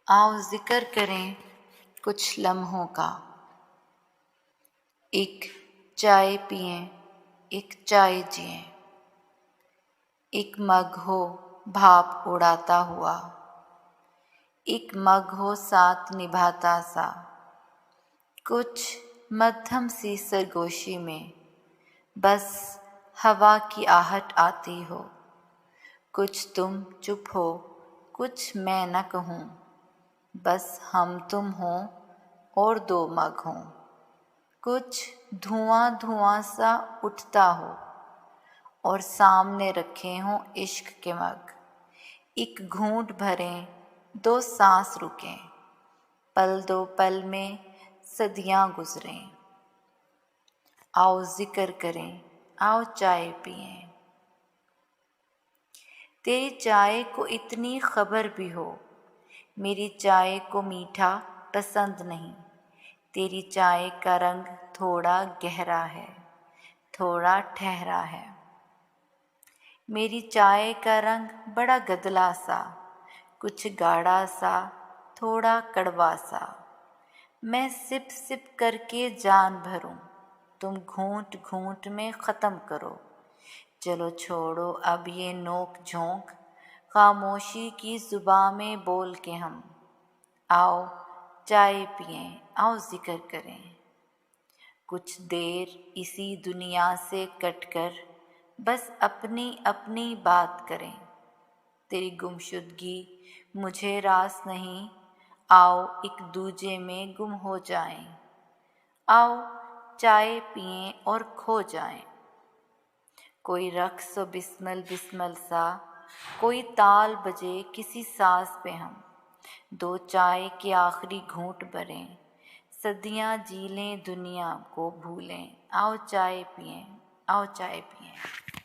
आओ ज़िक्र करें कुछ लम्हों का। एक चाय पिएं, एक चाय जिएं। एक मग हो भाप उड़ाता हुआ, एक मग हो साथ निभाता सा। कुछ मध्यम सी सरगोशी में बस हवा की आहट आती हो। कुछ तुम चुप हो, कुछ मैं न कहूँ, बस हम तुम हों और दो मग हों। कुछ धुआं धुआं सा उठता हो और सामने रखे हों इश्क के मग। एक घूंट भरें, दो सांस रुकें, पल दो पल में सदियां गुजरें। आओ ज़िक्र करें, आओ चाय पिएं। तेरी चाय को इतनी खबर भी हो, मेरी चाय को मीठा पसंद नहीं। तेरी चाय का रंग थोड़ा गहरा है, थोड़ा ठहरा है। मेरी चाय का रंग बड़ा गदला सा, कुछ गाढ़ा सा, थोड़ा कड़वा सा। मैं सिप सिप करके जान भरूं, तुम घूंट घूंट में ख़त्म करो। चलो छोड़ो अब ये नोक झोंक, खामोशी की ज़ुबां में बोल के हम। आओ चाय पिएं, आओ ज़िक्र करें। कुछ देर इसी दुनिया से कटकर बस अपनी अपनी बात करें। तेरी गुमशुदगी मुझे रास नहीं, आओ एक दूजे में गुम हो जाएं। आओ चाय पिएं और खो जाएं। कोई रक्स बिस्मल बिस्मल सा, कोई ताल बजे किसी साज पे हम। दो चाय के आखिरी घूंट भरें, सदियां जी लें दुनिया को भूलें। आओ चाय पिएं, आओ चाय पिएं।